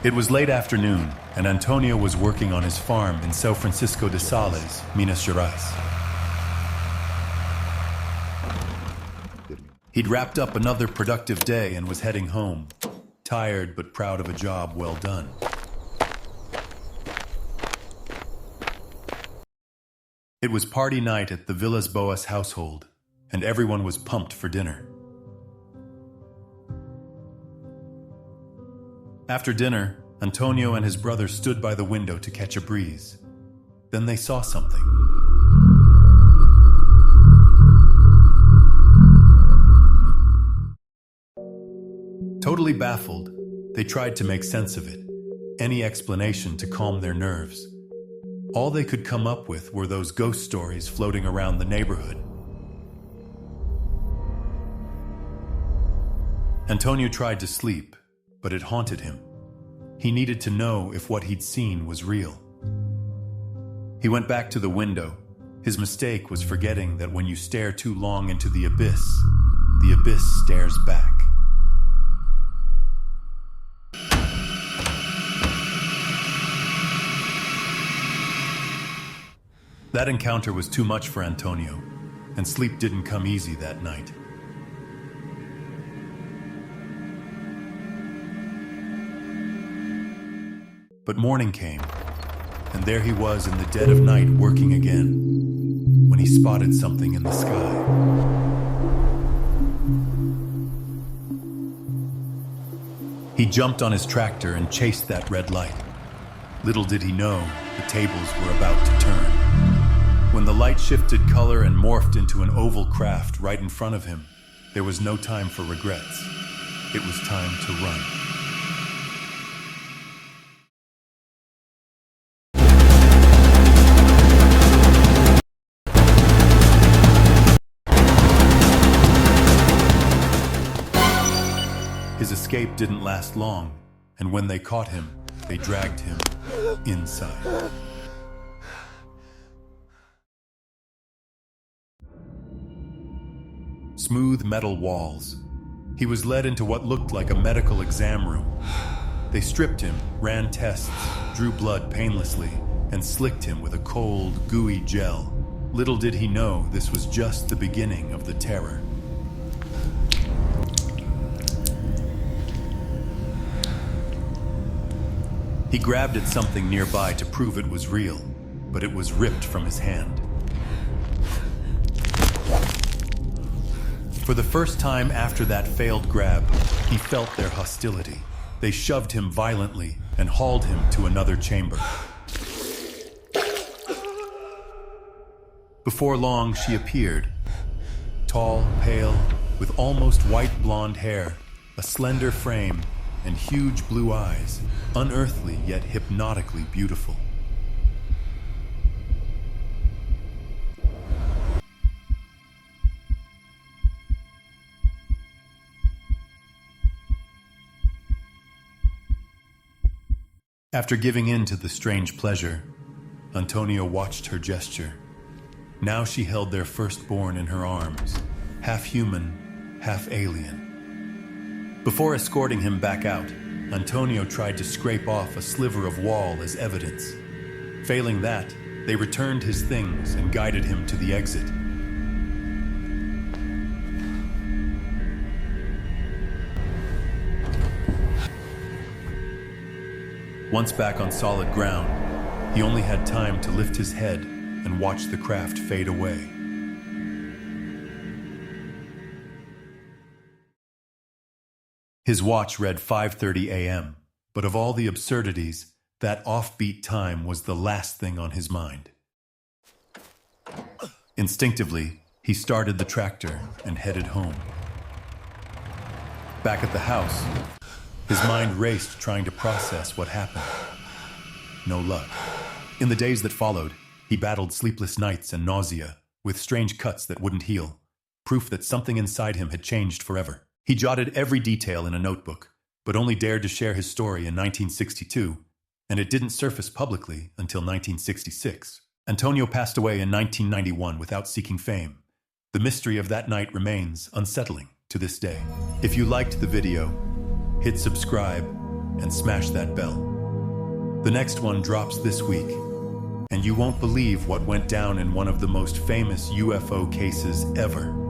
It was late afternoon, and Antonio was working on his farm in São Francisco de Sales, Minas Gerais. He'd wrapped up another productive day and was heading home, tired but proud of a job well done. It was party night at the Vilas Boas household, and everyone was pumped for dinner. After dinner, Antonio and his brother stood by the window to catch a breeze. Then they saw something. Totally baffled, they tried to make sense of it, any explanation to calm their nerves. All they could come up with were those ghost stories floating around the neighborhood. Antonio tried to sleep, but it haunted him. He needed to know if what he'd seen was real. He went back to the window. His mistake was forgetting that when you stare too long into the abyss stares back. That encounter was too much for Antonio, and sleep didn't come easy that night. But morning came, and there he was in the dead of night working again, when he spotted something in the sky. He jumped on his tractor and chased that red light. Little did he know, the tables were about to turn. When the light shifted color and morphed into an oval craft right in front of him, there was no time for regrets. It was time to run. His escape didn't last long, and when they caught him, they dragged him inside. Smooth metal walls. He was led into what looked like a medical exam room. They stripped him, ran tests, drew blood painlessly, and slicked him with a cold, gooey gel. Little did he know this was just the beginning of the terror. He grabbed at something nearby to prove it was real, but it was ripped from his hand. For the first time after that failed grab, he felt their hostility. They shoved him violently and hauled him to another chamber. Before long, she appeared. Tall, pale, with almost white blonde hair, a slender frame, and huge blue eyes, unearthly yet hypnotically beautiful. After giving in to the strange pleasure, Antonio watched her gesture. Now she held their firstborn in her arms, half human, half alien. Before escorting him back out, Antonio tried to scrape off a sliver of wall as evidence. Failing that, they returned his things and guided him to the exit. Once back on solid ground, he only had time to lift his head and watch the craft fade away. His watch read 5:30 a.m., but of all the absurdities, that offbeat time was the last thing on his mind. Instinctively, he started the tractor and headed home. Back at the house, his mind raced trying to process what happened. No luck. In the days that followed, he battled sleepless nights and nausea, with strange cuts that wouldn't heal, proof that something inside him had changed forever. He jotted every detail in a notebook, but only dared to share his story in 1962, and it didn't surface publicly until 1966. Antonio passed away in 1991 without seeking fame. The mystery of that night remains unsettling to this day. If you liked the video, hit subscribe, and smash that bell. The next one drops this week, and you won't believe what went down in one of the most famous UFO cases ever.